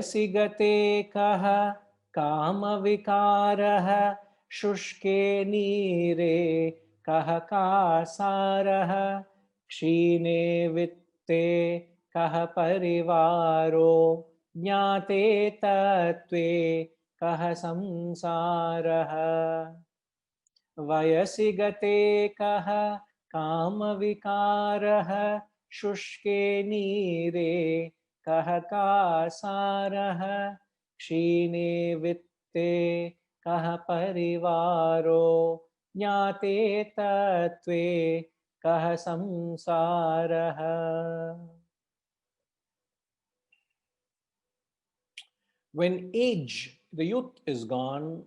वयसि गते कः कामविकारः शुष्के नीरे कः कासारः क्षीणे वित्ते कः परिवारो ज्ञाते तत्त्वे कः संसारः। वयसि गते कः कामविकारः शुष्के नीरे कः कासारः क्षीणे वित्ते कः परिवारो ज्ञाते तत्त्वे कः संसारः। When age, the youth is gone,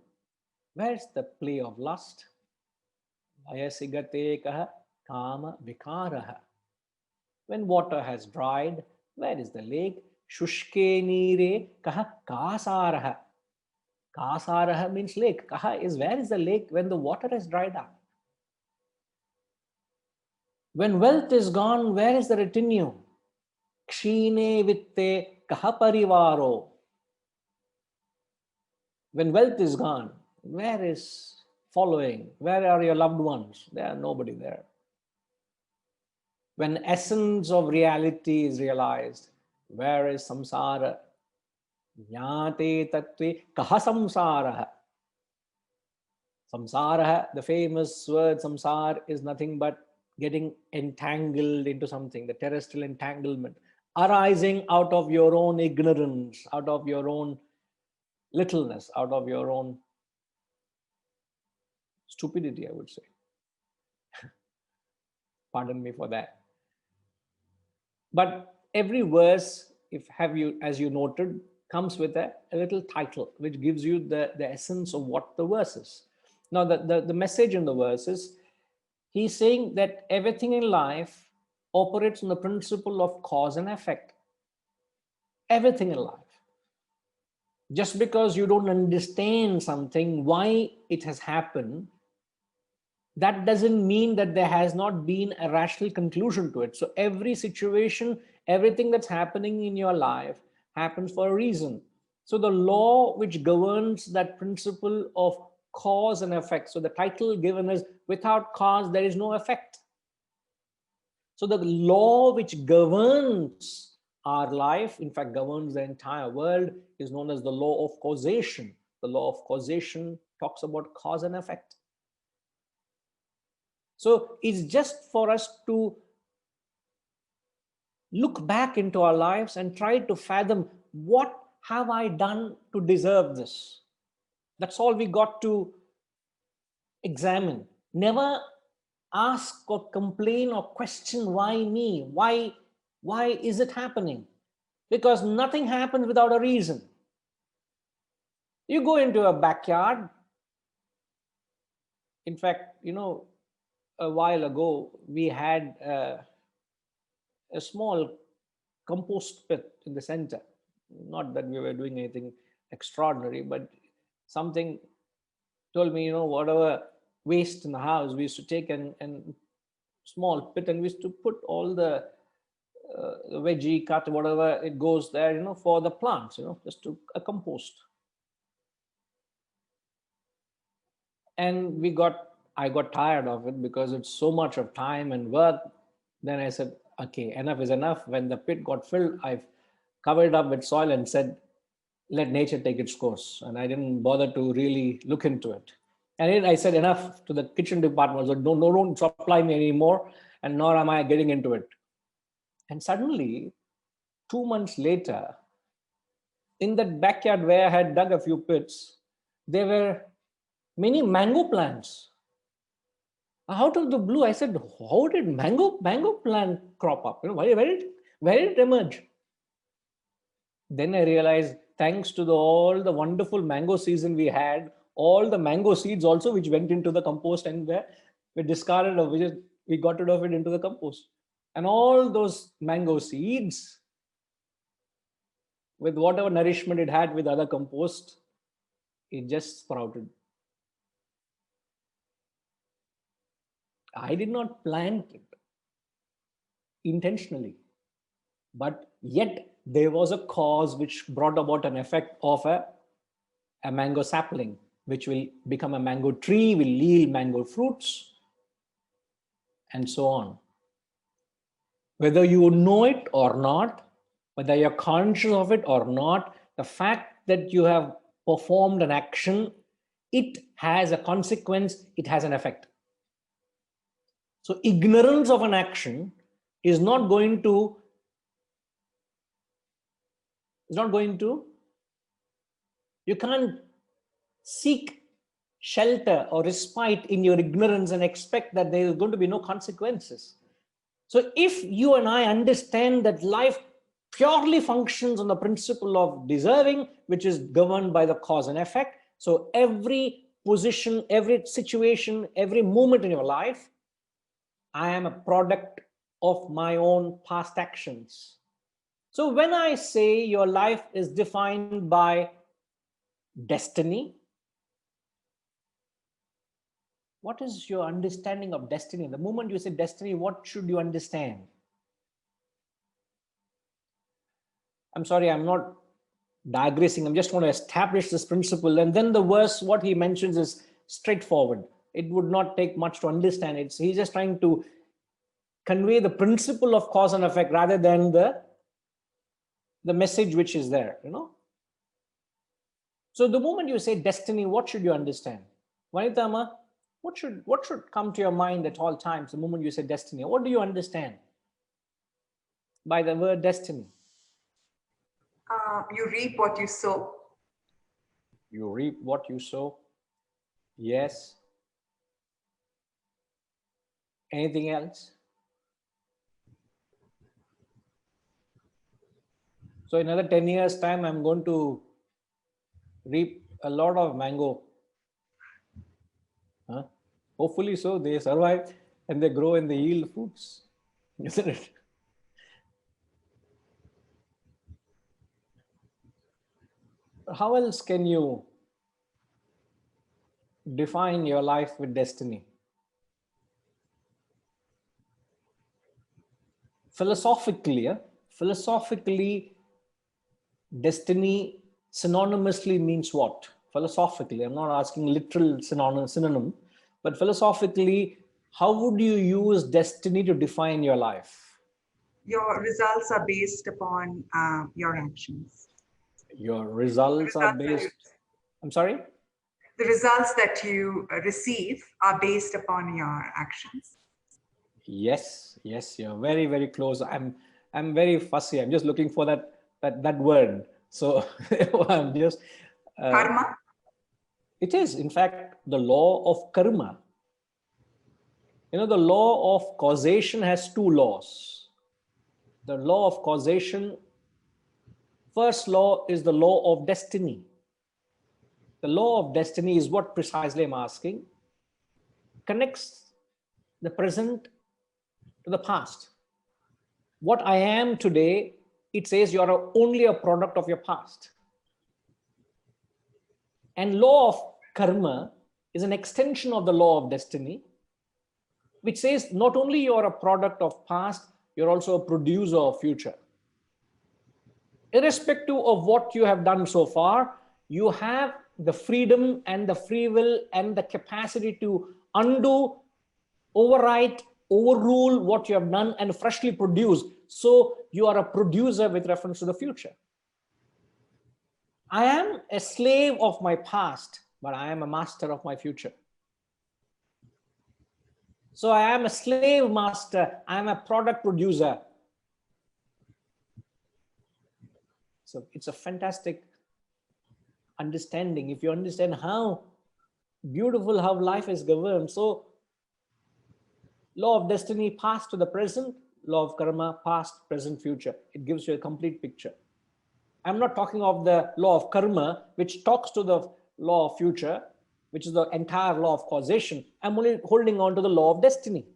where's the play of lust? Vayasi gate kaha kama vikaraha. When water has dried, where is the lake? Shushke nire kaha kasaraha. Kasaraha means lake. Kaha is where is the lake when the water has dried up? When wealth is gone, where is the retinue? Kshine vitte kaha parivaro. When wealth is gone, where is following? Where are your loved ones? There are nobody there. When essence of reality is realized, where is samsara? Jnate tattve kaha samsaraha. Samsaraha, the famous word samsar is nothing but getting entangled into something, the terrestrial entanglement, arising out of your own ignorance, out of your own littleness, out of your own stupidity, I would say. Pardon me for that. But every verse, as you noted, comes with a little title, which gives you the essence of what the verse is. Now, the message in the verse is, he's saying that everything in life operates on the principle of cause and effect. Everything in life. Just because you don't understand something, why it has happened, that doesn't mean that there has not been a rational conclusion to it. So every situation, everything that's happening in your life happens for a reason. So the law which governs that principle of cause and effect. So the title given is, without cause, there is no effect. So the law which governs our life, in fact, governs the entire world, is known as the law of causation. The law of causation talks about cause and effect. So it's just for us to look back into our lives and try to fathom, what have I done to deserve this? That's all we got to examine. Never ask or complain or question, why me? Why is it happening? Because nothing happens without a reason. You go into a backyard. In fact, a while ago, we had a small compost pit in the center. Not that we were doing anything extraordinary, but something told me, whatever waste in the house, we used to take and small pit, and we used to put all the veggie cut, whatever it goes there, for the plants, just to a compost. And I got tired of it because it's so much of time and work. Then I said, okay, enough is enough. When the pit got filled, I've covered it up with soil and said, let nature take its course. And I didn't bother to really look into it. And then I said enough to the kitchen department. So don't supply me anymore, and nor am I getting into it. And suddenly, 2 months later, in that backyard where I had dug a few pits, there were many mango plants. Out of the blue, I said, how did mango plant crop up? Where did it emerge? Then I realized, thanks to all the wonderful mango season we had, all the mango seeds also which went into the compost and were discarded, or we got rid of it into the compost. And all those mango seeds, with whatever nourishment it had with other compost, it just sprouted. I did not plant it intentionally, but yet there was a cause which brought about an effect of a mango sapling, which will become a mango tree, will yield mango fruits, and so on. Whether you know it or not, whether you're conscious of it or not, the fact that you have performed an action, it has a consequence, it has an effect. So ignorance of an action is not going to, you can't seek shelter or respite in your ignorance and expect that there is going to be no consequences. So if you and I understand that life purely functions on the principle of deserving, which is governed by the cause and effect, so every position, every situation, every moment in your life, I am a product of my own past actions. So when I say your life is defined by destiny, what is your understanding of destiny? The moment you say destiny, what should you understand? I'm sorry, I'm not digressing. I'm just want to establish this principle. And then the verse, what he mentions is straightforward. It would not take much to understand it. So he's just trying to convey the principle of cause and effect rather than the message which is there, you know. So the moment you say destiny, what should you understand? Vanitama, what should come to your mind at all times the moment you say destiny? What do you understand by the word destiny? You reap what you sow. You reap what you sow. Yes. Anything else? So in another 10 years time, I'm going to reap a lot of mango. Huh? Hopefully so, they survive and they grow and they yield fruits, isn't it? How else can you define your life with destiny? Philosophically, destiny synonymously means what? Philosophically, I'm not asking literal synonym, but philosophically, how would you use destiny to define your life? Your results are based upon your actions. Your results are based, I'm sorry? The results that you receive are based upon your actions. Yes, you're very, very close. I'm very fussy. I'm just looking for that word. So I'm just Karma? it is in fact the law of karma. You know, the law of causation has two laws. The law of causation, first law is the law of destiny. The law of destiny is what precisely I'm asking, connects the present to the past. What I am today, it says you are only a product of your past. And law of karma is an extension of the law of destiny, which says not only you are a product of past, you're also a producer of future. Irrespective of what you have done so far, you have the freedom and the free will and the capacity to undo, overwrite, overrule what you have done and freshly produce. So you are a producer with reference to the future. I am a slave of my past, but I am a master of my future. So I am a slave master. I am a product producer. So it's a fantastic understanding. If you understand how beautiful how life is governed. So law of destiny, past to the present, law of karma, past, present, future. It gives you a complete picture. I'm not talking of the law of karma, which talks to the law of future, which is the entire law of causation. I'm only holding on to the law of destiny.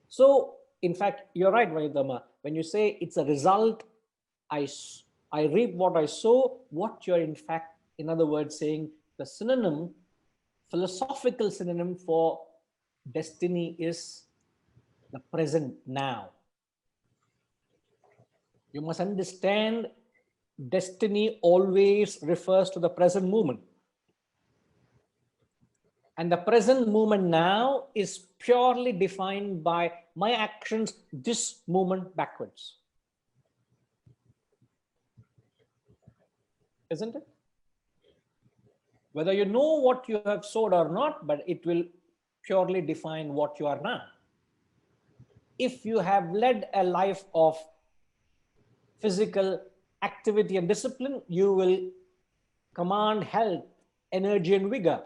So, in fact, you're right, Vaidama. When you say it's a result, I reap what I sow, what you're in fact, in other words, saying the synonym, philosophical synonym for destiny is the present now. You must understand destiny always refers to the present moment. And the present moment now is purely defined by my actions this moment backwards. Isn't it? Whether you know what you have sowed or not, but it will purely define what you are now. If you have led a life of physical activity and discipline, you will command health, energy, and vigor.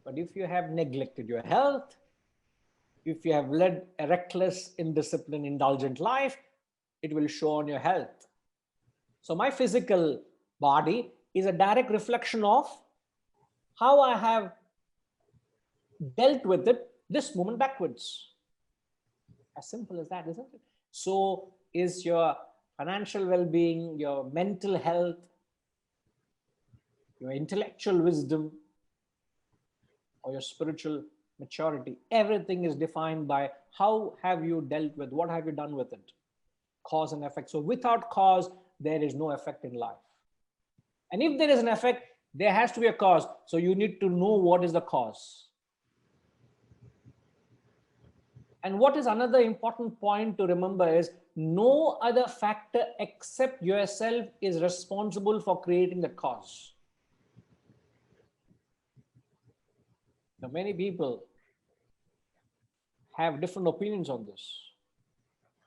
But if you have neglected your health, if you have led a reckless, indisciplined, indulgent life, it will show on your health. So my physical body is a direct reflection of how I have dealt with it this moment backwards. As simple as that, isn't it? So is your financial well-being, your mental health, your intellectual wisdom, or your spiritual maturity. Everything is defined by how have you dealt with, what have you done with it? Cause and effect. So without cause, there is no effect in life. And if there is an effect, there has to be a cause. So you need to know what is the cause. And what is another important point to remember is no other factor except yourself is responsible for creating the cause. Now, many people have different opinions on this.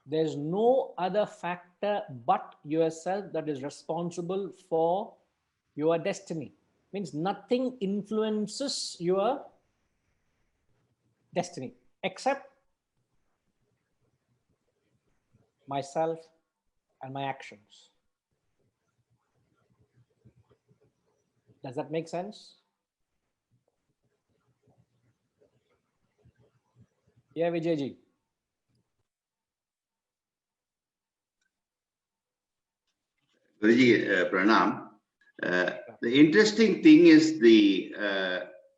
There's no other factor but yourself that is responsible for your destiny. Means nothing influences your destiny except myself and my actions. Does that make sense? Yeah, Vijayji. Guruji, Pranam. The interesting thing is the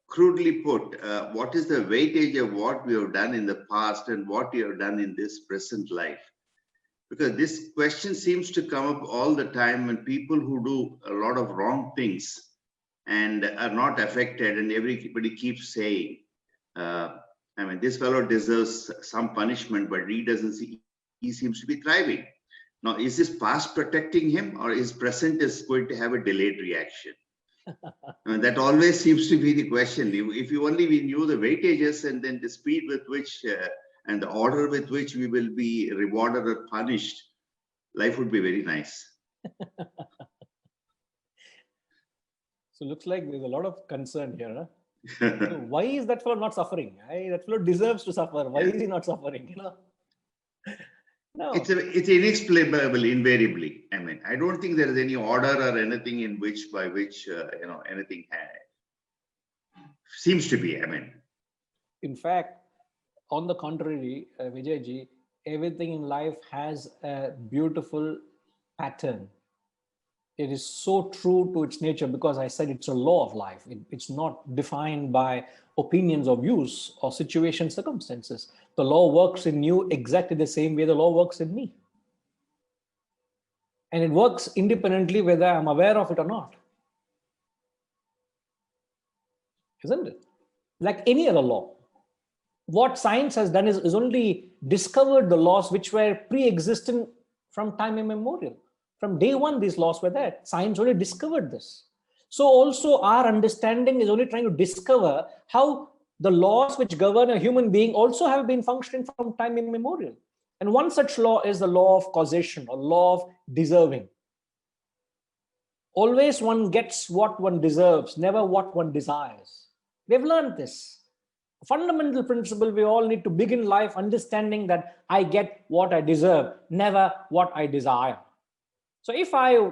crudely put, what is the weightage of what we have done in the past and what we have done in this present life? Because this question seems to come up all the time when people who do a lot of wrong things and are not affected, and everybody keeps saying, I mean, this fellow deserves some punishment, but he doesn't see, he seems to be thriving. Now, is this past protecting him, or is present is going to have a delayed reaction? I mean, that always seems to be the question. If you only we knew the weightages and then the speed with which and the order with which we will be rewarded or punished, life would be very nice. So looks like there's a lot of concern here. Huh? So why is that fellow not suffering? That fellow deserves to suffer. Why is he not suffering? You know? No. It's inexplicable, invariably. I mean, I don't think there is any order or anything in which, by which, anything seems to be, I mean. In fact, on the contrary, Vijayji, everything in life has a beautiful pattern. It is so true to its nature because I said it's a law of life. It's not defined by opinions or views or situation circumstances. The law works in you exactly the same way the law works in me. And it works independently whether I'm aware of it or not. Isn't it? Like any other law. What science has done is only discovered the laws which were pre-existent from time immemorial. From day one, these laws were there. Science only discovered this. So also our understanding is only trying to discover how the laws which govern a human being also have been functioning from time immemorial. And one such law is the law of causation or law of deserving. Always one gets what one deserves, never what one desires. We've learned this. A fundamental principle we all need to begin life understanding that I get what I deserve, never what I desire. So if I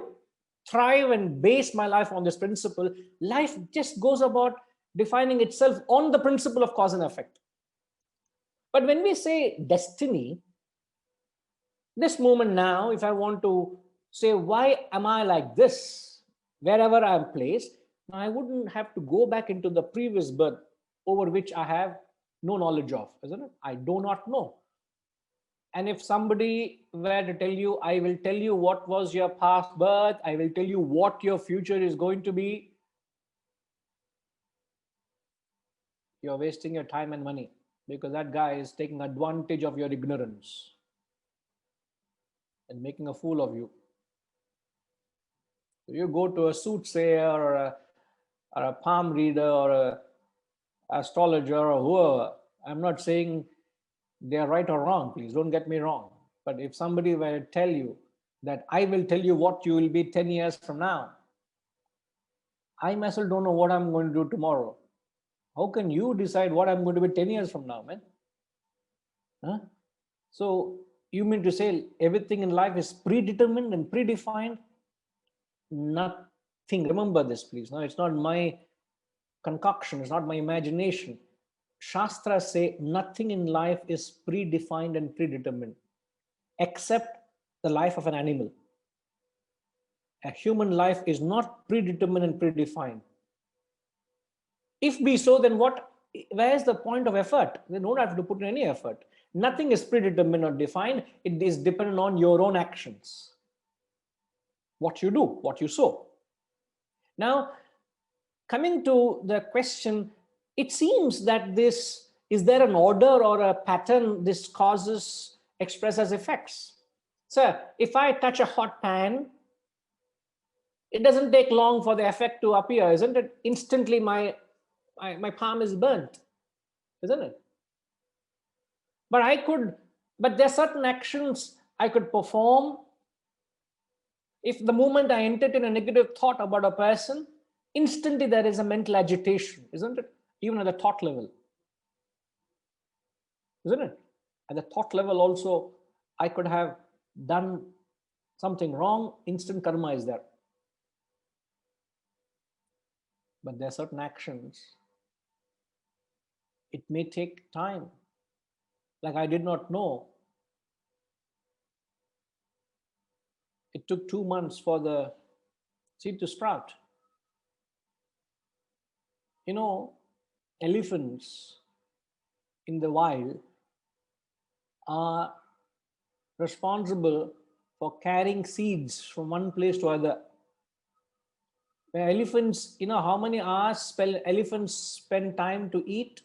thrive and base my life on this principle, life just goes about defining itself on the principle of cause and effect. But when we say destiny, this moment now, if I want to say, why am I like this, wherever I'm placed, I wouldn't have to go back into the previous birth over which I have no knowledge of, isn't it? I do not know. And if somebody were to tell you, I will tell you what was your past birth, I will tell you what your future is going to be, you're wasting your time and money, because that guy is taking advantage of your ignorance and making a fool of you. So you go to a soothsayer or a palm reader or a astrologer or whoever. I'm not saying they are right or wrong, please don't get me wrong. But if somebody were to tell you that I will tell you what you will be 10 years from now, I myself don't know what I'm going to do tomorrow. How can you decide what I'm going to be 10 years from now, man? Huh? So you mean to say everything in life is predetermined and predefined? Nothing. Remember this, please. Now, it's not my concoction, it's not my imagination. Shastras say nothing in life is predefined and predetermined, except the life of an animal. A human life is not predetermined and predefined. If be so, then what? Where is the point of effort? They don't have to put in any effort. Nothing is predetermined or defined. It is dependent on your own actions. What you do, what you sow. Now, coming to the question, it seems that this, is there an order or a pattern this causes express as effects? So if I touch a hot pan, it doesn't take long for the effect to appear, isn't it? Instantly my palm is burnt, isn't it? But there are certain actions I could perform. If the moment I entertain a negative thought about a person, instantly there is a mental agitation, isn't it? Even at the thought level, isn't it? At the thought level also, I could have done something wrong, instant karma is there. But there are certain actions, it may take time. Like I did not know. It took 2 months for the seed to sprout. You know, elephants in the wild are responsible for carrying seeds from one place to other. Where elephants, you know how many hours elephants spend time to eat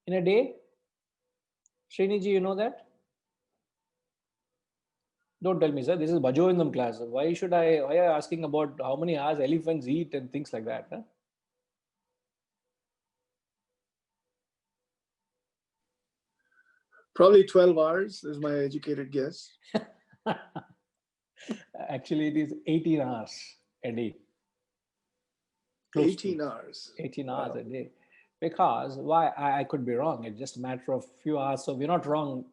in a day? Sriniji, you know that? Don't tell me, sir. This is BHAJAGOVINDAM class. Why are you asking about how many hours elephants eat and things like that? Huh? Probably 12 hours is my educated guess. Actually, it is 18 hours a day. 18 hours. 18 hours a day. Because why? I could be wrong. It's just a matter of few hours. So we're not wrong.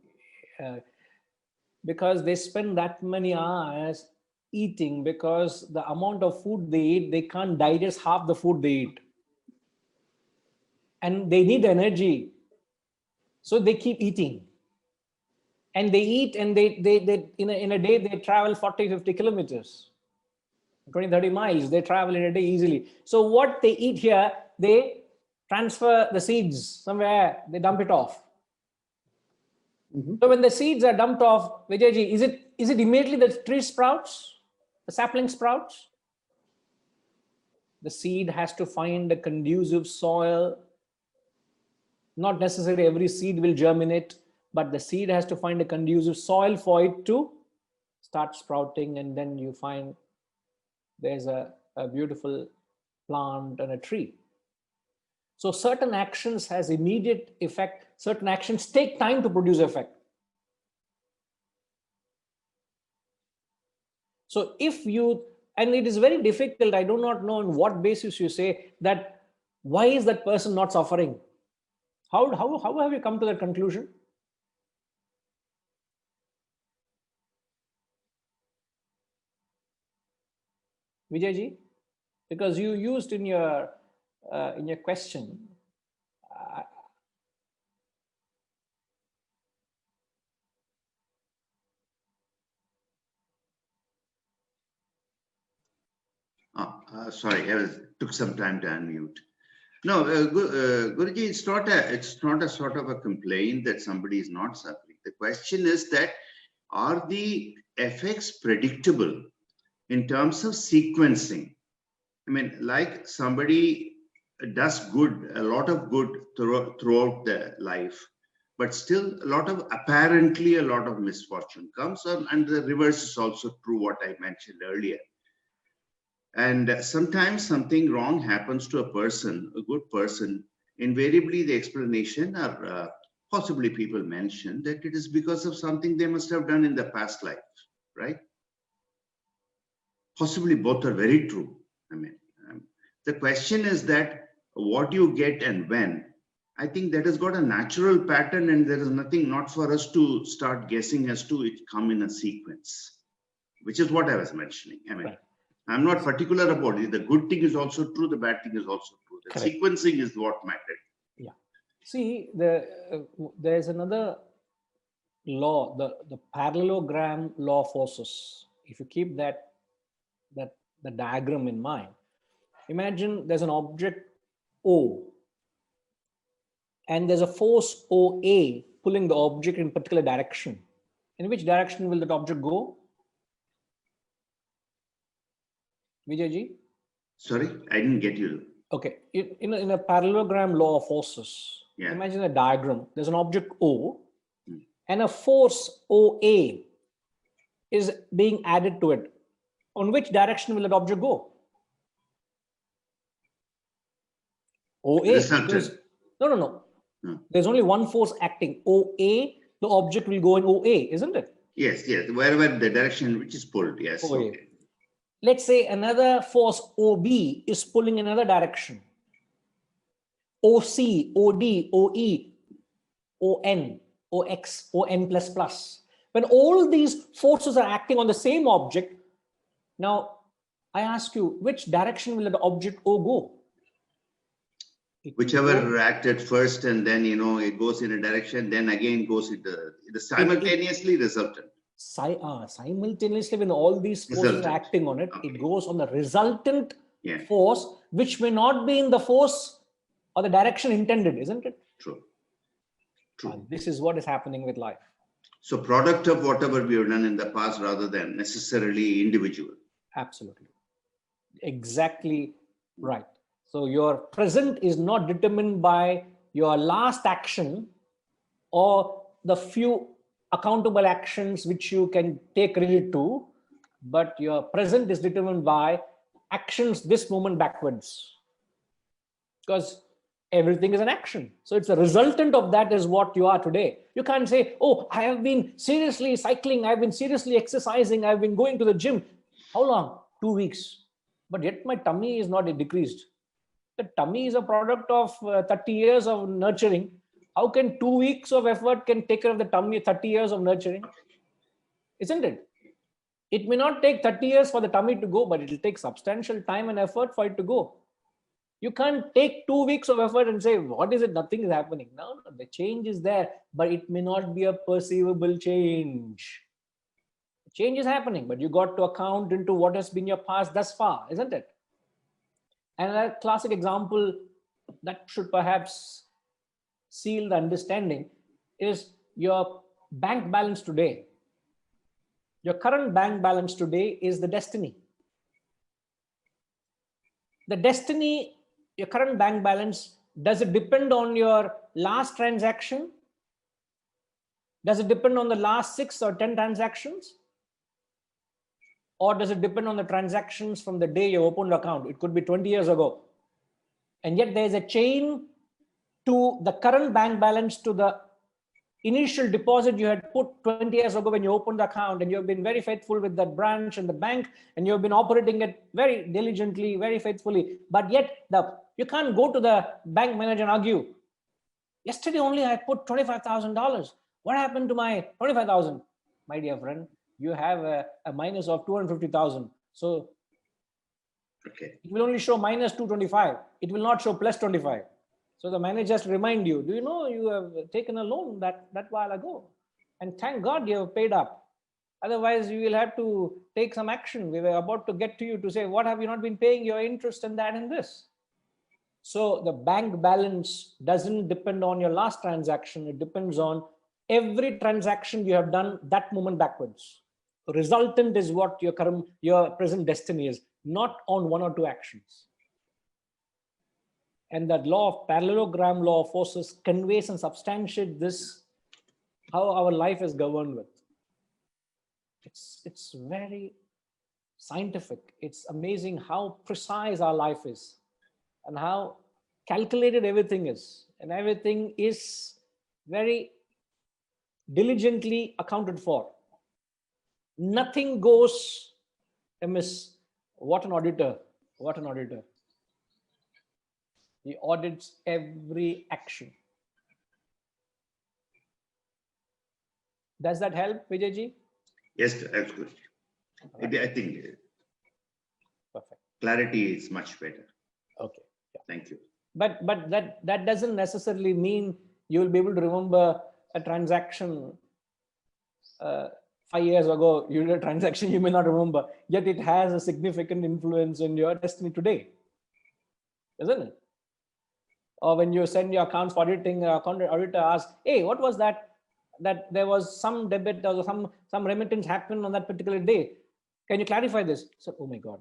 Because they spend that many hours eating, because the amount of food they eat, they can't digest half the food they eat. And they need energy. So they keep eating. And they eat, and they in a day they travel 40-50 kilometers, 20-30 miles they travel in a day easily. So what they eat here, they transfer the seeds somewhere, they dump it off. So when the seeds are dumped off, Vijayji, is it immediately the tree sprouts, the sapling sprouts? The seed has to find a conducive soil. Not necessarily every seed will germinate, but the seed has to find a conducive soil for it to start sprouting, and then you find there's a beautiful plant and a tree. So certain actions has immediate effect, certain actions take time to produce effect. So if you, and it is very difficult, I do not know on what basis you say that, why is that person not suffering? How have you come to that conclusion? Vijayji, because you used in your question, Sorry, took some time to unmute. No, Guruji, it's not a sort of a complaint that somebody is not suffering. The question is that, are the effects predictable in terms of sequencing? I mean, like somebody does good, a lot of good throughout their life, but still apparently a lot of misfortune comes on, and the reverse is also true, what I mentioned earlier. And sometimes something wrong happens to a person, a good person. Invariably, the explanation, or possibly people mention that it is because of something they must have done in the past life, right? Possibly both are very true. I mean, the question is that what you get and when. I think that has got a natural pattern, and there is nothing not for us to start guessing as to it come in a sequence, which is what I was mentioning. I mean, Right. I'm not particular about it. The good thing is also true. The bad thing is also true. The Correct. sequencing is what mattered. Yeah. See, there's another law, the parallelogram law forces. If you keep the diagram in mind, imagine there's an object O, and there's a force OA pulling the object in particular direction. In which direction will that object go? Vijayji? Sorry, I didn't get you. Okay, in a parallelogram law of forces, Yeah. imagine a diagram. There's an object O, Hmm. and a force OA is being added to it. On which direction will that object go? OA. Resultant. Because, no. Hmm. There's only one force acting. OA, the object will go in OA, isn't it? Yes, wherever the direction which is pulled, yes. OA. Okay. Let's say another force OB is pulling in another direction. OC, OD, OE, ON, OX, ON plus plus. When all these forces are acting on the same object, now I ask you, which direction will the object O go? It will Whichever go- acted first, and then it goes in a direction, then again goes into the simultaneously resultant. simultaneously, when all these forces Resultant. are acting on it, Okay. it goes on the resultant Yeah. force, which may not be in the force or the direction intended, isn't it? True. This is what is happening with life. So product of whatever we have done in the past rather than necessarily individual. Absolutely. Exactly right. So your present is not determined by your last action or the few accountable actions which you can take credit to, but your present is determined by actions this moment backwards. Because everything is an action. So it's a resultant of that is what you are today. You can't say, oh, I have been seriously cycling, I've been seriously exercising, I've been going to the gym. How long? 2 weeks. But yet my tummy is not decreased. The tummy is a product of 30 years of nurturing. How can 2 weeks of effort can take care of the tummy, 30 years of nurturing? Isn't it? It may not take 30 years for the tummy to go, but it will take substantial time and effort for it to go. You can't take 2 weeks of effort and say, what is it? Nothing is happening. No, the change is there, but it may not be a perceivable change. Change is happening, but you got to account into what has been your past thus far, isn't it? And a classic example that should perhaps seal the understanding is your bank balance today. Your current bank balance today is the destiny. The destiny, your current bank balance, does it depend on your last transaction? Does it depend on the last 6 or 10 transactions? Or does it depend on the transactions from the day you opened the account? It could be 20 years ago. And yet there is a chain to the current bank balance to the initial deposit you had put 20 years ago when you opened the account, and you have been very faithful with that branch and the bank, and you have been operating it very diligently, very faithfully. But yet you can't go to the bank manager and argue. Yesterday only I put $25,000. What happened to my 25,000? My dear friend, you have a minus of 250,000. So Okay. it will only show minus 225. It will not show plus 25. So the manager has to remind you, do you know you have taken a loan that while ago? And thank God you have paid up. Otherwise, you will have to take some action. We were about to get to you to say, what have you not been paying your interest and that and this? So the bank balance doesn't depend on your last transaction. It depends on every transaction you have done that moment backwards. The resultant is what your present destiny is, not on one or two actions. And that law of parallelogram, law of forces conveys and substantiates this, how our life is governed with. It's very scientific. It's amazing how precise our life is and how calculated everything is. And everything is very diligently accounted for. Nothing goes amiss. What an auditor. What an auditor. He audits every action. Does that help, Vijayji? Yes, that's good. I think Perfect. clarity is much better. Okay. Yeah. Thank you. But that doesn't necessarily mean you will be able to remember a transaction 5 years ago. You did a transaction you may not remember, yet it has a significant influence in your destiny today, isn't it? Or when you send your accounts for auditing, account auditor asks, hey, what was that? That there was some debit or some remittance happened on that particular day. Can you clarify this? So, oh my God,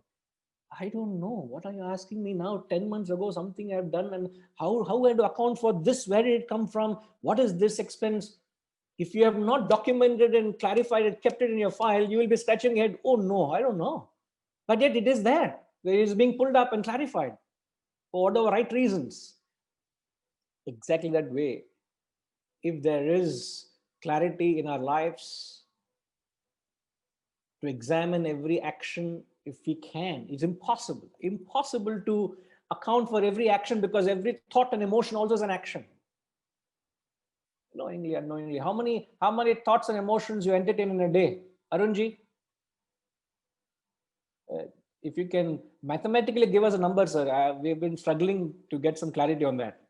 I don't know. What are you asking me now? 10 months ago, something I've done, and how I had to account for this? Where did it come from? What is this expense? If you have not documented and clarified it, kept it in your file, you will be scratching your head. Oh no, I don't know. But yet it is there. It is being pulled up and clarified for whatever right reasons. Exactly that way. If there is clarity in our lives, to examine every action, if we can, it's impossible to account for every action, because every thought and emotion also is an action. Knowingly, unknowingly. How many thoughts and emotions you entertain in a day? Arunji? If you can mathematically give us a number, sir. We've been struggling to get some clarity on that.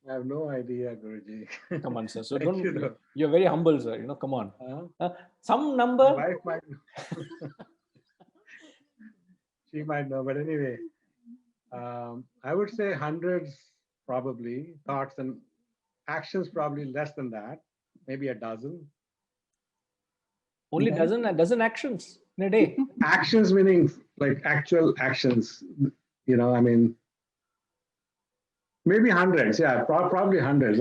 I have no idea, Guruji. Come on, sir. So Thank don't, you, though. you're very humble, sir. Come on. Huh? Some My number. wife might she might know, but anyway, I would say hundreds probably, thoughts and actions probably less than that, maybe a dozen. Only dozen actions in a day. Actions meaning like actual actions, I mean, maybe hundreds, yeah, probably hundreds.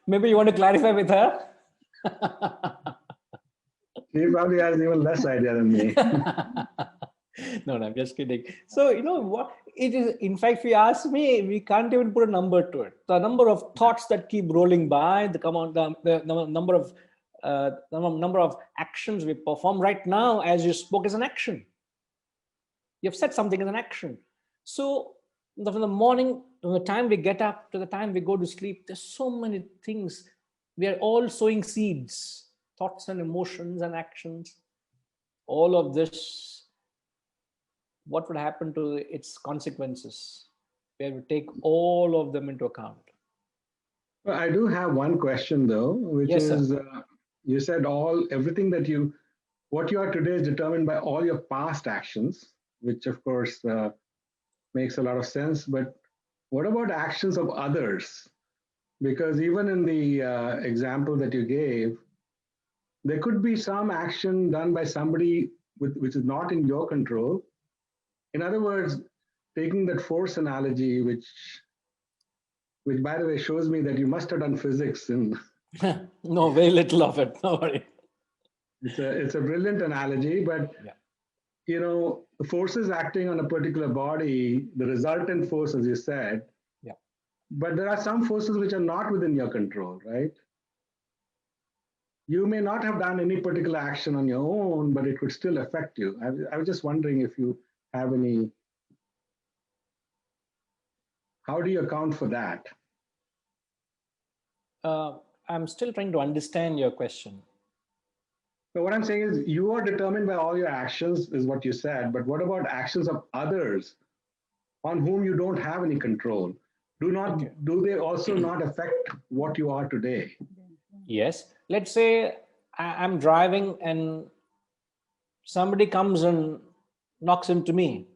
Maybe you want to clarify with her. She probably has even less idea than me. No, I'm just kidding. So, what it is, in fact, if you ask me, we can't even put a number to it. The number of thoughts that keep rolling by, the number of actions we perform right now, as you spoke, is an action. You've said something as an action. So, from the morning, from the time we get up to the time we go to sleep, there's so many things. We are all sowing seeds, thoughts and emotions and actions. All of this, what would happen to its consequences? We have to take all of them into account. Well, I do have one question though, which Yes, is, you said everything what you are today is determined by all your past actions, which of course makes a lot of sense. But what about actions of others? Because even in the example that you gave, there could be some action done by somebody which is not in your control. In other words, taking that force analogy, which by the way shows me that you must have done physics in. No, very little of it. No worry. It's a brilliant analogy, but yeah. The forces acting on a particular body, the resultant force, as you said. Yeah. But there are some forces which are not within your control, right? You may not have done any particular action on your own, but it could still affect you. I was just wondering if you have any. How do you account for that? I'm still trying to understand your question. So what I'm saying is you are determined by all your actions, is what you said, but what about actions of others on whom you don't have any control? Do they also not affect what you are today? Yes. Let's say I'm driving and somebody comes and knocks into me.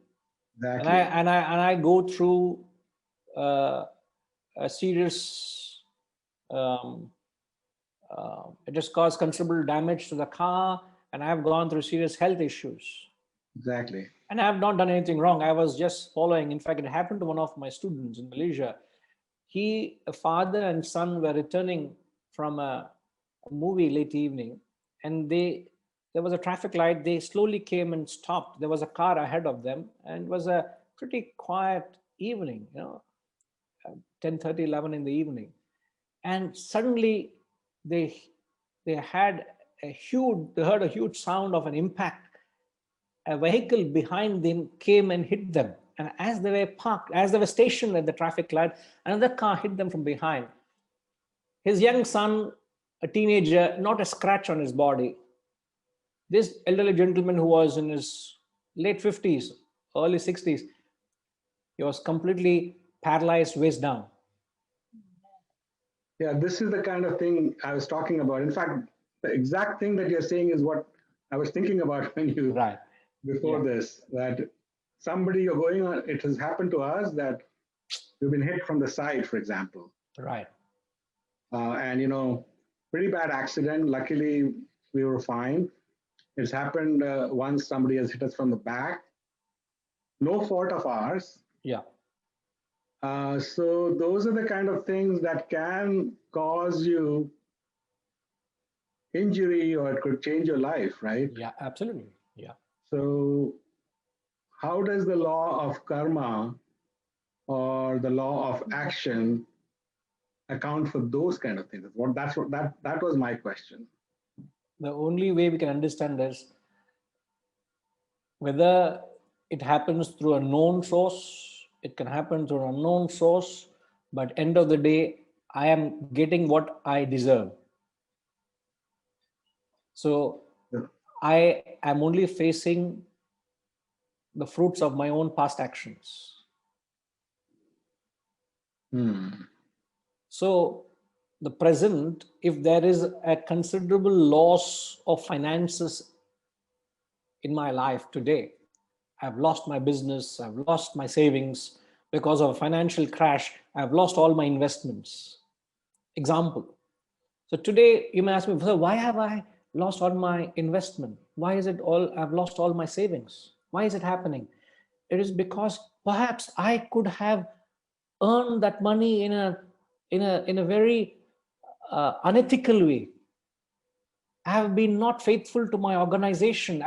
Exactly. And I go through a serious It has caused considerable damage to the car, and I have gone through serious health issues. Exactly. And I have not done anything wrong. I was just following. In fact, it happened to one of my students in Malaysia. A father and son were returning from a movie late evening, and there was a traffic light. They slowly came and stopped. There was a car ahead of them, and it was a pretty quiet evening, 10:30, 11 in the evening. And suddenly they heard a huge sound of an impact. A vehicle behind them came and hit them. And as they were stationed at the traffic light, another car hit them from behind. His young son, a teenager, not a scratch on his body. This elderly gentleman who was in his late 50s, early 60s, he was completely paralyzed waist down. Yeah, this is the kind of thing I was talking about. In fact, the exact thing that you're saying is what I was thinking about when you, Right. before this, that somebody you're going on, it has happened to us that we've been hit from the side, for example. Right. And, pretty bad accident. Luckily, we were fine. It's happened once somebody has hit us from the back. No fault of ours. Yeah. So those are the kind of things that can cause you injury, or it could change your life, right? Yeah, absolutely. Yeah. So how does the law of karma or the law of action account for those kind of things? That was my question. The only way we can understand is whether it happens through a known source, it can happen through an unknown source, but end of the day, I am getting what I deserve. So Yeah. I am only facing the fruits of my own past actions. So the present, if there is a considerable loss of finances in my life today, I've lost my business, I've lost my savings because of a financial crash, I've lost all my investments. Example. So today you may ask me, why have I lost all my investment? Why is it I've lost all my savings? Why is it happening? It is because perhaps I could have earned that money in a very unethical way. I have been not faithful to my organization.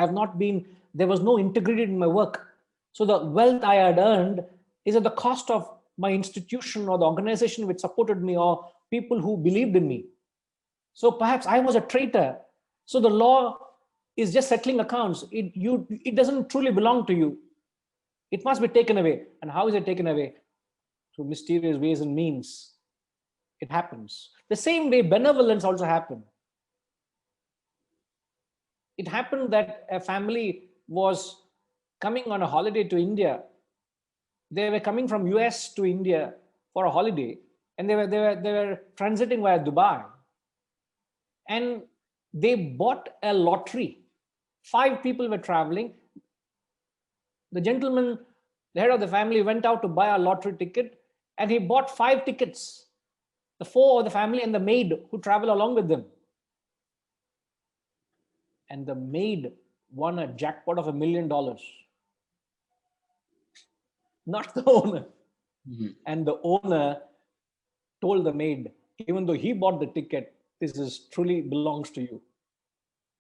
There was no integrity in my work. So the wealth I had earned is at the cost of my institution or the organization which supported me or people who believed in me. So perhaps I was a traitor. So the law is just settling accounts. It doesn't truly belong to you. It must be taken away. And how is it taken away? Through mysterious ways and means. It happens. The same way benevolence also happened. It happened that a family was coming on a holiday to India. They were coming from US to India for a holiday, and they were transiting via Dubai. And they bought a lottery. 5 people were traveling. The gentleman, the head of the family, went out to buy a lottery ticket, and he bought 5 tickets. The 4 of the family and the maid who travel along with them. And the maid won a jackpot of $1 million. Not the owner. And the owner told the maid, even though he bought the ticket, this is truly belongs to you.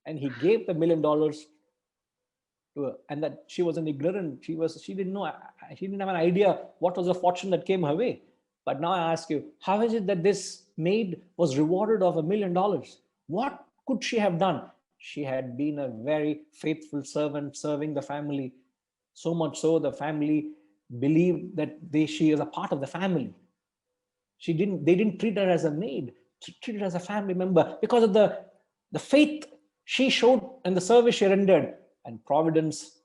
And he gave the $1 million to her. And that she was an ignorant. She didn't know. She didn't have an idea what was the fortune that came her way. But now I ask you, how is it that this maid was rewarded of $1 million? What could she have done? She had been a very faithful servant serving the family. So much so the family believed that she is a part of the family. They didn't treat her as a maid, treated her as a family member because of the faith she showed and the service she rendered. And providence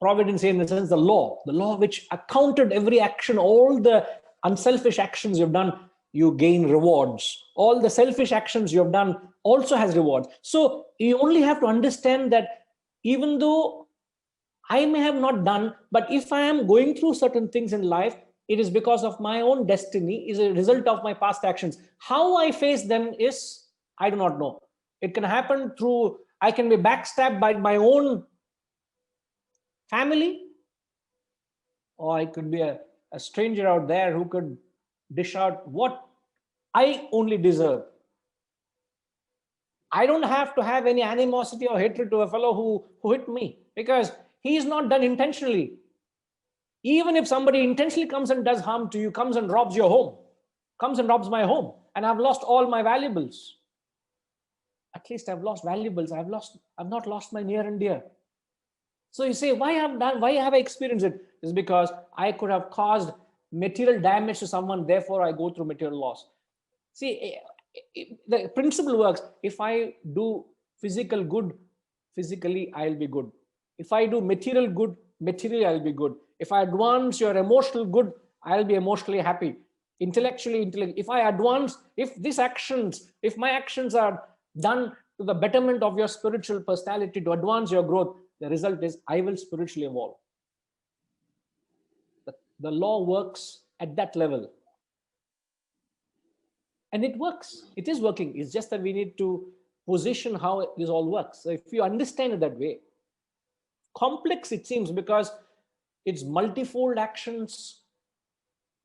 in the sense, the law which accounted every action, all the unselfish actions you've done, you gain rewards. All the selfish actions you have done also has rewards. So you only have to understand that even though I may have not done, but if I am going through certain things in life, it is because of my own destiny, is a result of my past actions. How I face them is I do not know. It can happen through, I can be backstabbed by my own family, or I could be a stranger out there who could dish out what I only deserve. I don't have to have any animosity or hatred to a fellow who hit me, because he is not done intentionally. Even if somebody intentionally comes and does harm to you, comes and robs your home, comes and robs my home, and I've lost all my valuables. At least I've lost valuables. I've not lost my near and dear. So you say, why have I experienced it? It's because I could have caused material damage to someone, therefore I go through material loss. See, the principle works. If I do physical good, physically I'll be good. If I do material good, materially I'll be good. If I advance your emotional good, I'll be emotionally happy. Intellectually, if I advance, if my actions are done to the betterment of your spiritual personality, to advance your growth, the result is I will spiritually evolve. The law works at that level. And it works. It is working. It's just that we need to position how this all works. So if you understand it that way, complex it seems because it's multifold actions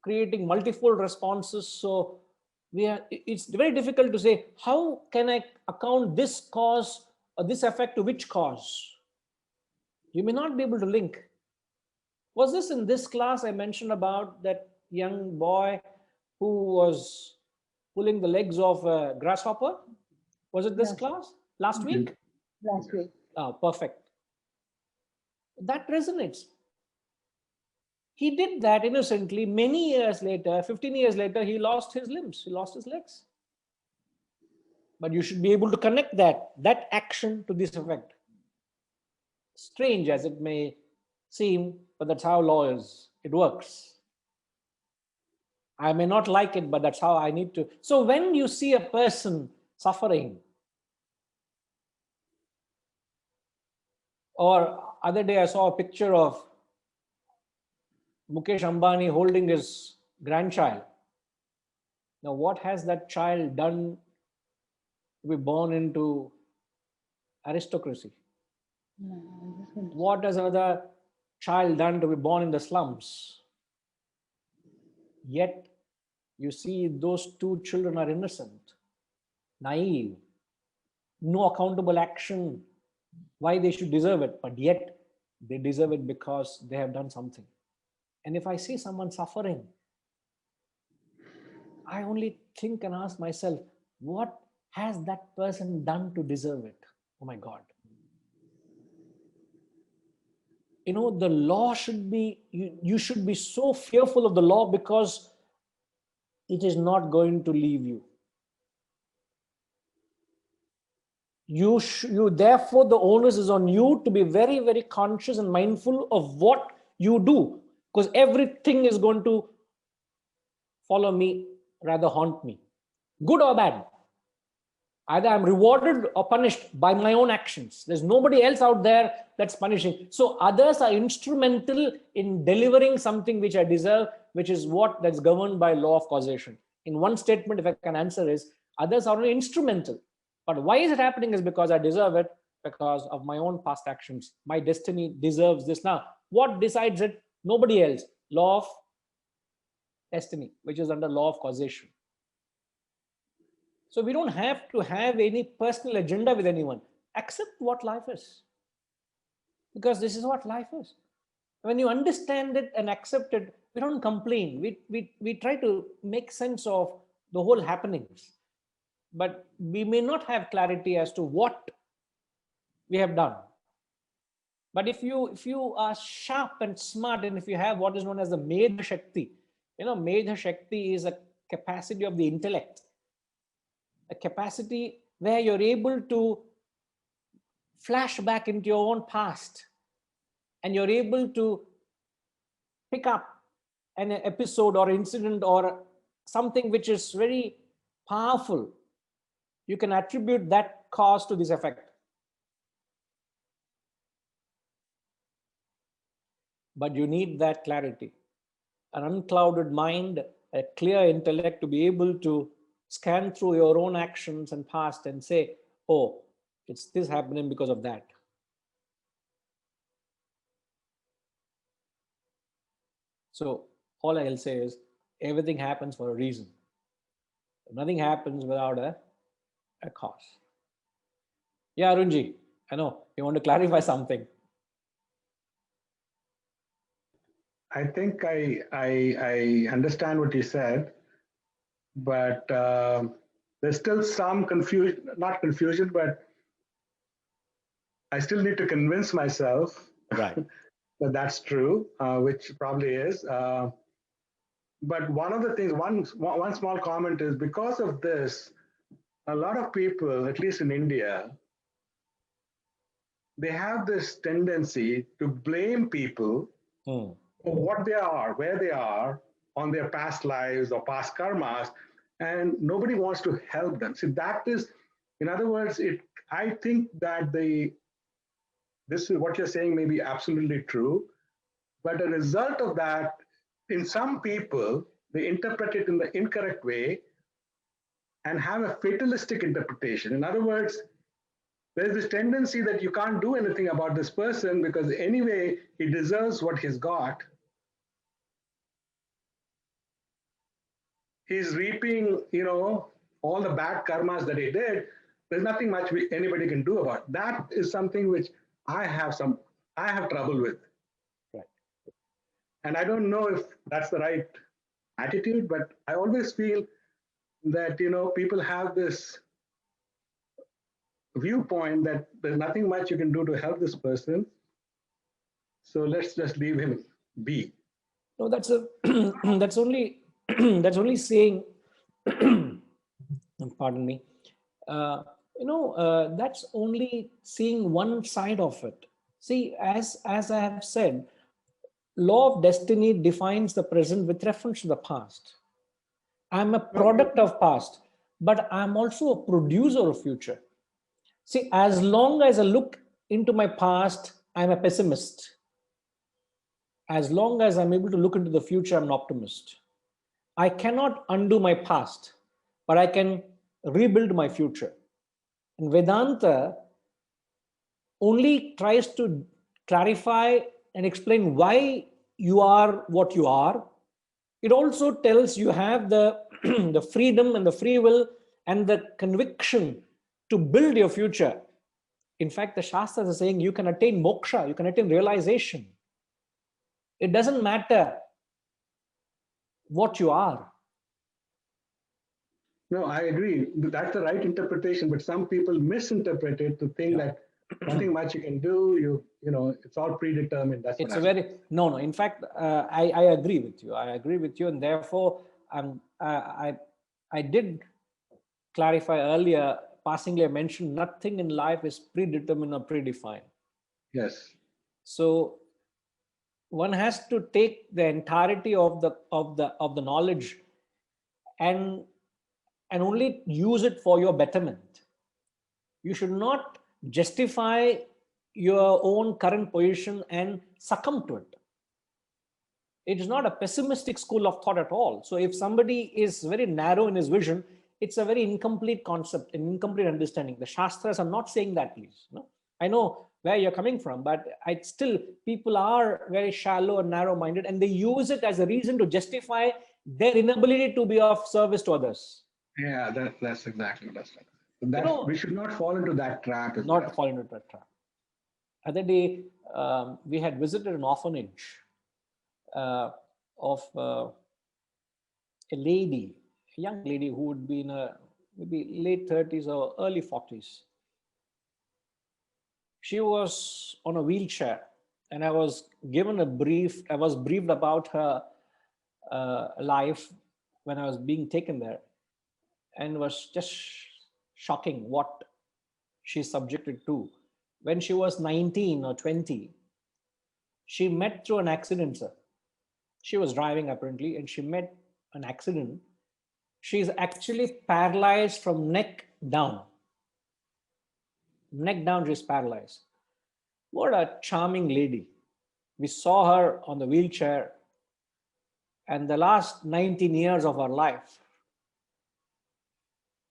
creating multifold responses. So it's very difficult to say, how can I account this cause or this effect to which cause? You may not be able to link. Was this in this class I mentioned about that young boy who was pulling the legs of a grasshopper? Was it this class? Last week? Last week. Oh, perfect. That resonates. He did that innocently. Many years later, 15 years later, he lost his limbs. He lost his legs. But you should be able to connect that action to this effect. Strange as it may seem, but that's how law is. It works. I may not like it, but that's how I need to. So when you see a person suffering, or other day I saw a picture of Mukesh Ambani holding his grandchild. Now, what has that child done to be born into aristocracy? What has another child done to be born in the slums? Yet, you see those two children are innocent, naive, no accountable action, why they should deserve it, but yet they deserve it because they have done something. And if I see someone suffering, I only think and ask myself, what has that person done to deserve it? Oh my God. You know, the law should be, you should be so fearful of the law because it is not going to leave you. Therefore, the onus is on you to be very, very conscious and mindful of what you do, because everything is going to follow me, rather haunt me, good or bad. Either I'm rewarded or punished by my own actions. There's nobody else out there that's punishing. So others are instrumental in delivering something which I deserve, which is that's governed by law of causation. In one statement, if I can answer, is others are only instrumental. But why is it happening is because I deserve it, because of my own past actions. My destiny deserves this. Now, what decides it? Nobody else. Law of destiny, which is under law of causation. So we don't have to have any personal agenda with anyone. Accept what life is. Because this is what life is. When you understand it and accept it, we don't complain. We try to make sense of the whole happenings. But we may not have clarity as to what we have done. But if you are sharp and smart, and if you have what is known as the Medha Shakti, Medha Shakti is a capacity of the intellect, a capacity where you're able to flash back into your own past, and you're able to pick up an episode or incident or something which is very powerful. You can attribute that cause to this effect. But you need that clarity, an unclouded mind, a clear intellect to be able to scan through your own actions and past and say, oh, it's this happening because of that. So all I'll say is everything happens for a reason. Nothing happens without a cause. Yeah, Arunji, I know you want to clarify something. I think I understand what you said, but there's still some confusion, not confusion, but I still need to convince myself Right. that that's true, which probably is. But one of the things, one small comment is because of this, a lot of people, at least in India, they have this tendency to blame people for what they are, where they are, on their past lives or past karmas, and nobody wants to help them. See, that is, in other words, I think that this is what you're saying may be absolutely true, but a result of that, in some people, they interpret it in the incorrect way and have a fatalistic interpretation. In other words, there's this tendency that you can't do anything about this person because anyway, he deserves what he's got. He's reaping, all the bad karmas that he did. There's nothing much anybody can do about it. That is something which I have trouble with. Right. And I don't know if that's the right attitude, but I always feel that, people have this viewpoint that there's nothing much you can do to help this person. So let's just leave him be. No, that's that's only that's only saying, pardon me, that's only seeing one side of it. See, as I have said, law of destiny defines the present with reference to the past. I'm a product of past, but I'm also a producer of future. See, as long as I look into my past, I'm a pessimist. As long as I'm able to look into the future, I'm an optimist. I cannot undo my past, but I can rebuild my future. And Vedanta only tries to clarify and explain why you are what you are. It also tells you have the, the freedom and the free will and the conviction to build your future. In fact, the Shastras are saying you can attain moksha, you can attain realization. It doesn't matter what you are. No, I agree. That's the right interpretation, but some people misinterpret it to think that nothing much you can do. It's all predetermined. That's It's a very no. In fact, I agree with you. I agree with you, and therefore, I did clarify earlier. Passingly, I mentioned nothing in life is predetermined or predefined. Yes. So one has to take the entirety of the knowledge and only use it for your betterment. You should not justify your own current position and succumb to it. It is not a pessimistic school of thought at all. So if somebody is very narrow in his vision, it's a very incomplete concept, an incomplete understanding. The Shastras are not saying that, please. No? I know where you're coming from, but people are very shallow and narrow-minded, and they use it as a reason to justify their inability to be of service to others. Yeah, that's exactly that. We should not fall into that trap. Fall into that trap. Other day, we had visited an orphanage of a young lady who would be in maybe late 30s or early 40s. She was on a wheelchair, and I was briefed about her life when I was being taken there, and it was just shocking what she's subjected to. When she was 19 or 20, she met through an accident, sir. She was driving apparently, and she met an accident. She's actually paralyzed from neck down. Neck down, she's paralyzed. What a charming lady. We saw her on the wheelchair, and the last 19 years of her life,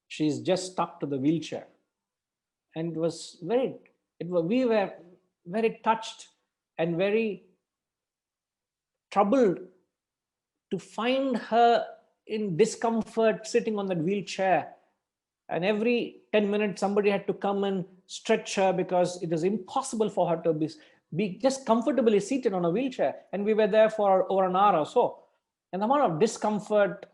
She's just stuck to the wheelchair. And we were very touched and very troubled to find her in discomfort sitting on that wheelchair. And every 10 minutes, somebody had to come and stretch her because it was impossible for her to be just comfortably seated on a wheelchair. And we were there for over an hour or so. And the amount of discomfort,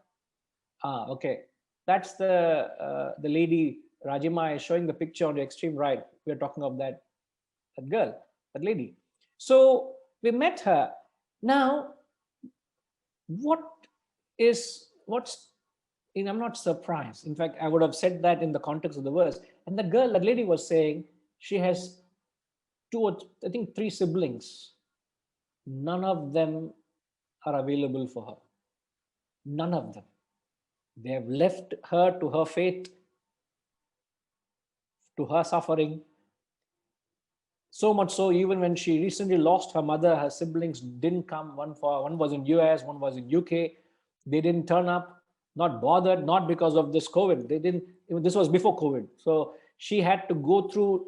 okay, that's the lady, Rajima is showing the picture on the extreme right. We're talking of that girl, that lady. So we met her. Now, I'm not surprised. In fact, I would have said that in the context of the verse. And that lady was saying she has three siblings. None of them are available for her. None of them. They have left her to her fate, to her suffering. So much so, even when she recently lost her mother, her siblings didn't come. One was in US, one was in UK. They didn't turn up. Not bothered, not because of this COVID. This was before COVID. So she had to go through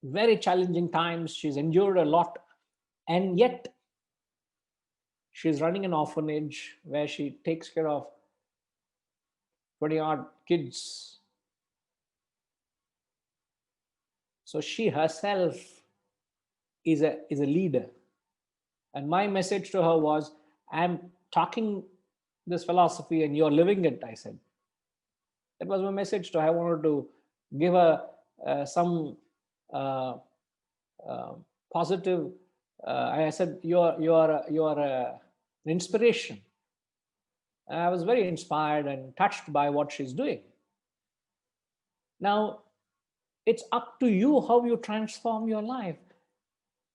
very challenging times. She's endured a lot. And yet, she's running an orphanage where she takes care of 20-odd kids. So she herself is a leader. And my message to her was, I'm talking this philosophy and you're living it, I said. That was my message to her. I wanted to give her some positive. I said, you're an inspiration. And I was very inspired and touched by what she's doing. Now, it's up to you how you transform your life.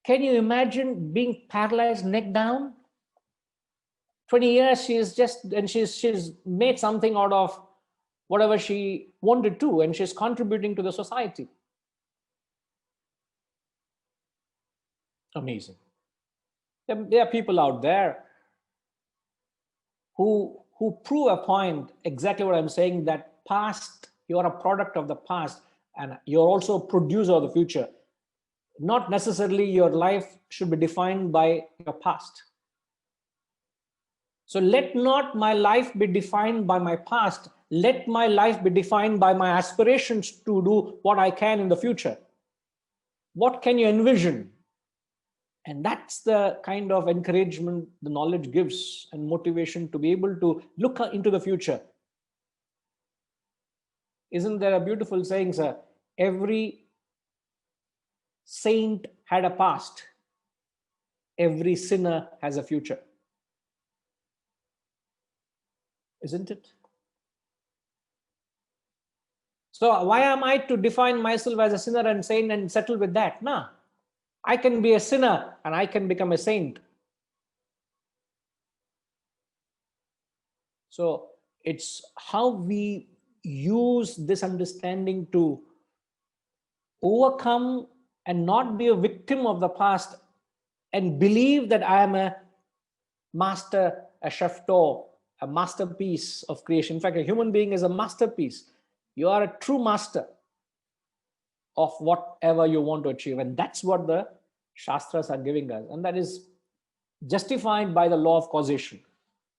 Can you imagine being paralyzed neck down? 20 years she's made something out of whatever she wanted to, and she's contributing to the society. Amazing. There are people out there who prove a point, exactly what I'm saying, that past, you're a product of the past and you're also a producer of the future. Not necessarily your life should be defined by your past. So let not my life be defined by my past. Let my life be defined by my aspirations to do what I can in the future. What can you envision? And that's the kind of encouragement the knowledge gives and motivation to be able to look into the future. Isn't there a beautiful saying, sir? Every saint had a past. Every sinner has a future. Isn't it? So why am I to define myself as a sinner and saint and settle with that? No. I can be a sinner and I can become a saint. So it's how we use this understanding to overcome and not be a victim of the past and believe that I am a master, a chef d'oeuvre, a masterpiece of creation. In fact, a human being is a masterpiece. You are a true master of whatever you want to achieve. And that's what the Shastras are giving us. And that is justified by the law of causation.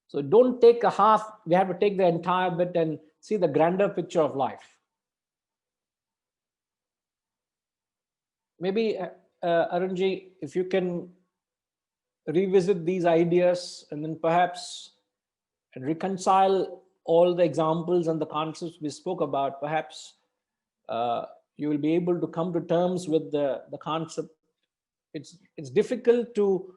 So don't take a half, we have to take the entire bit and see the grander picture of life. Maybe, Arunji, if you can revisit these ideas and then perhaps reconcile all the examples and the concepts we spoke about, perhaps you will be able to come to terms with the concept. It's difficult to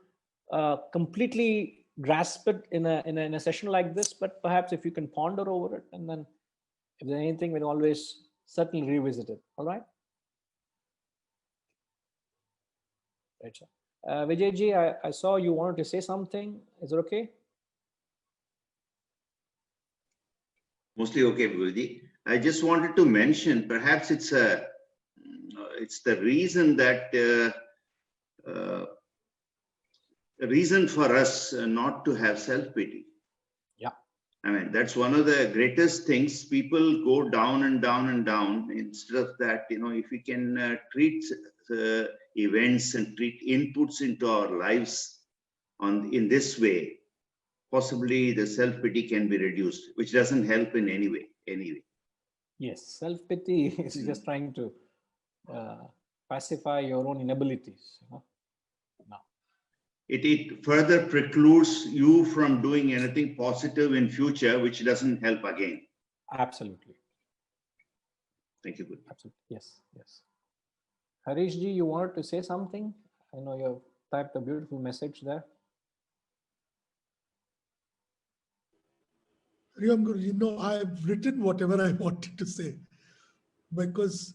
completely grasp it in a session like this, but perhaps if you can ponder over it, and then if there's anything, we'll always certainly revisit it. All right? Right, sir. Vijayji, I saw you wanted to say something. Is it okay? Mostly okay, Guruji. I just wanted to mention, perhaps it's the reason that reason for us not to have self-pity. Yeah. I mean, that's one of the greatest things. People go down and down and down. Instead of that, if we can treat events and treat inputs into our lives in this way, possibly the self-pity can be reduced, which doesn't help in any way. Anyway. Yes, self-pity is just trying to pacify your own inabilities. No. It further precludes you from doing anything positive in future, which doesn't help again. Absolutely. Thank you. Good. Absolutely. Yes. Yes. Harish ji, you wanted to say something? I know you typed a beautiful message there. Hariom Guru, I've written whatever I wanted to say because,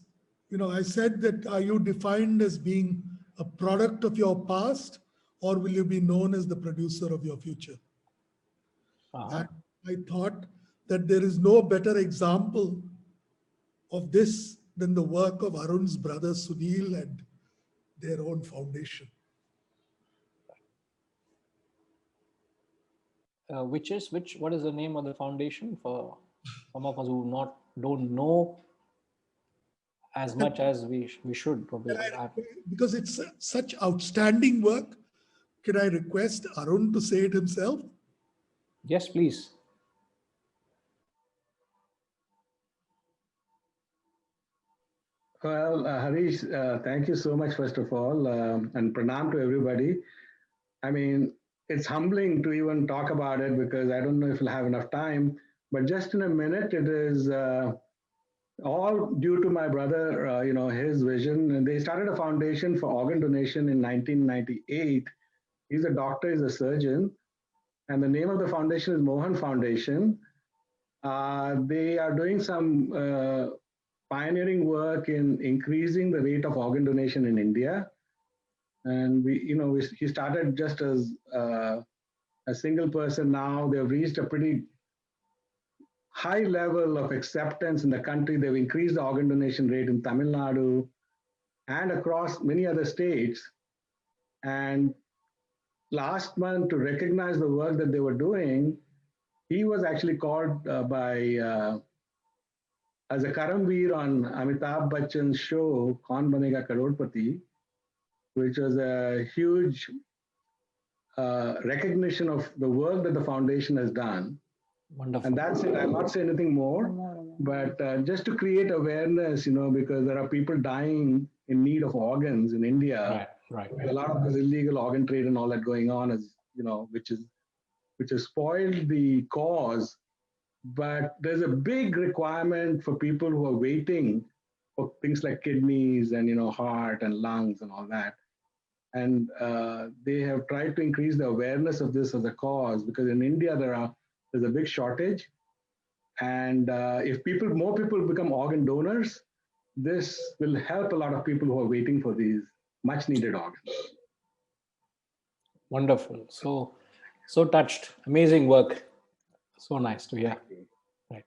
I said that are you defined as being a product of your past or will you be known as the producer of your future? And I thought that there is no better example of this than the work of Arun's brother Sunil and their own foundation. What is the name of the foundation for some of us who don't know as much as we should probably? Because it's such outstanding work, can I request Arun to say it himself? Yes, please. Well, Harish, thank you so much, first of all, and pranam to everybody. I mean, it's humbling to even talk about it because I don't know if we'll have enough time, but just in a minute, it is all due to my brother, his vision. And they started a foundation for organ donation in 1998. He's a doctor, he's a surgeon, and the name of the foundation is Mohan Foundation. They are doing some pioneering work in increasing the rate of organ donation in India. And he started just as a single person. Now they've reached a pretty high level of acceptance in the country. They've increased the organ donation rate in Tamil Nadu and across many other states. And last month, to recognize the work that they were doing, he was actually called as a Karamveer on Amitabh Bachchan's show, Kaun Banega Crorepati, which was a huge recognition of the work that the foundation has done. Wonderful. And that's it. I'll not say anything more, but just to create awareness, because there are people dying in need of organs in India. Right. A lot of this illegal organ trade and all that going on is, which has spoiled the cause. But there's a big requirement for people who are waiting for things like kidneys and, heart and lungs and all that. And they have tried to increase the awareness of this as a cause because in India, there's a big shortage. And if more people become organ donors, this will help a lot of people who are waiting for these much needed organs. Wonderful. So touched. Amazing work. So nice to hear. Right.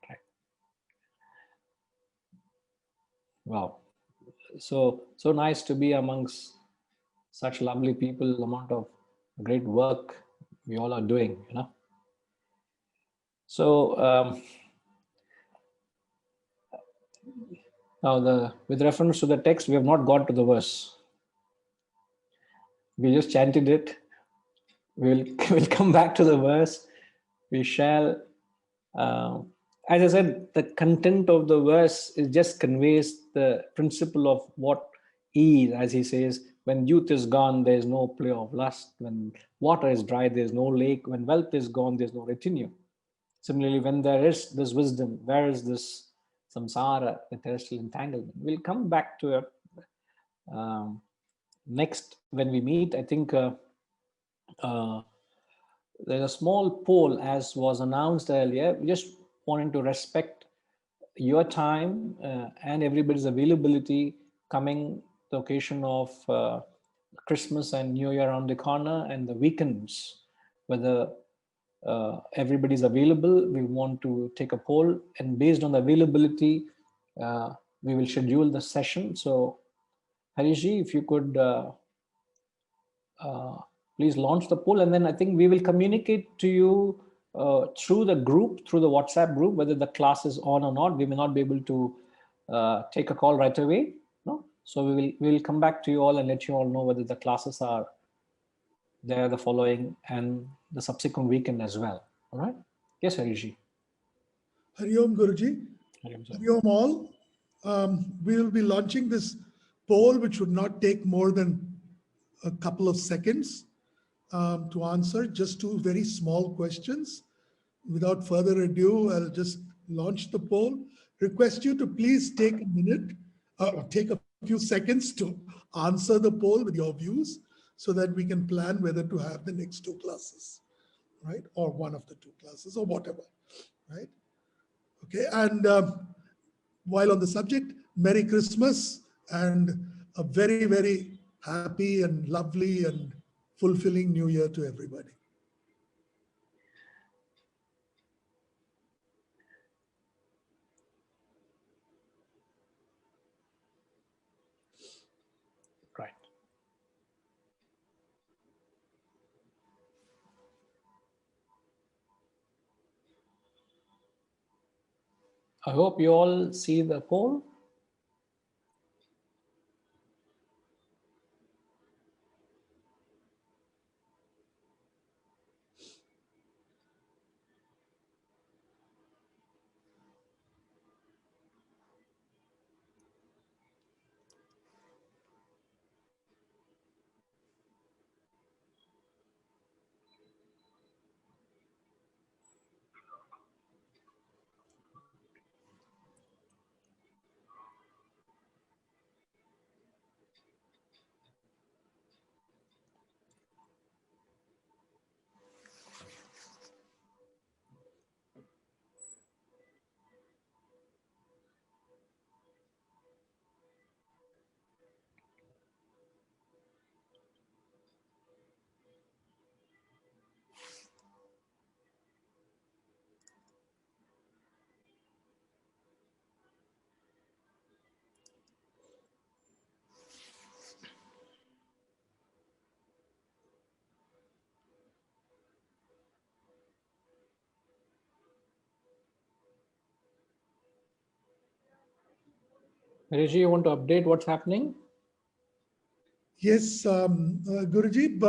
Wow. So nice to be amongst such lovely people, amount of great work we all are doing, So now with reference to the text, we have not got to the verse. We just chanted it. We'll come back to the verse. We shall, as I said, the content of the verse just conveys the principle of what is, as he says, when youth is gone, there is no play of lust. When water is dry, there is no lake. When wealth is gone, there is no retinue. Similarly, when there is this wisdom, where is this samsara, the terrestrial entanglement? We'll come back to it next when we meet. I think there's a small poll, as was announced earlier. We just wanting to respect your time and everybody's availability coming the occasion of Christmas and New Year around the corner and the weekends, whether everybody's available. We want to take a poll, and based on the availability, we will schedule the session. So Harishji, if you could please launch the poll, and then I think we will communicate to you through the group, through the WhatsApp group, whether the class is on or not. We may not be able to take a call right away. No, so we will come back to you all and let you all know whether the classes are there the following and the subsequent weekend as well. All right. Yes, Hariji. Hari Om Guruji. Hari Om, sir. Hari Om all. We will be launching this poll, which would not take more than a couple of seconds to answer. Just two very small questions. Without further ado, I'll just launch the poll. Request you to please take a minute, take a few seconds to answer the poll with your views so that we can plan whether to have the next two classes, right? Or one of the two classes or whatever, right? Okay, and while on the subject, Merry Christmas and a very, very happy and lovely and fulfilling New Year to everybody. Right. I hope you all see the poll. Hariji, you want to update what's happening? Yes, Guruji,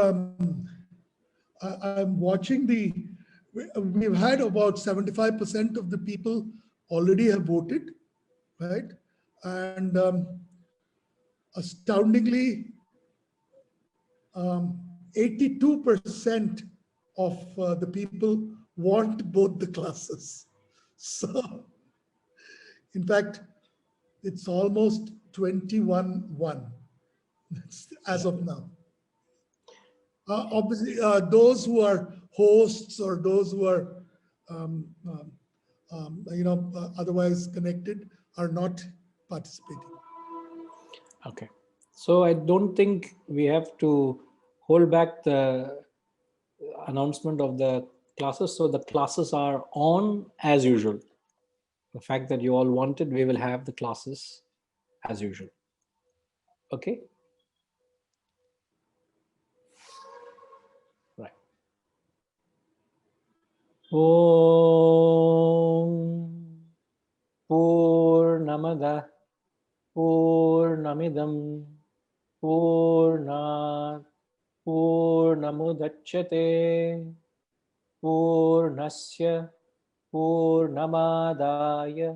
I'm watching we've had about 75% of the people already have voted, right? And astoundingly, 82% of the people want both the classes. So, in fact, it's almost 21-1 as of now. Obviously, those who are hosts or those who are, otherwise connected are not participating. Okay. So I don't think we have to hold back the announcement of the classes. So the classes are on as usual. The fact that you all wanted, we will have the classes as usual. Okay. Right. Om Purnamada Purnamidam Purnat Purnamudachyate Purnasya Purnamadaya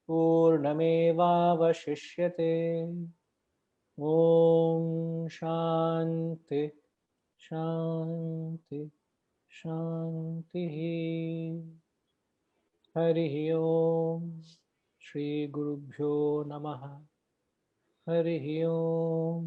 Purnamevavashishyate. Om Shanti Shanti Shanti. Hari Om. Shri Gurubhyo Namaha. Hari Om.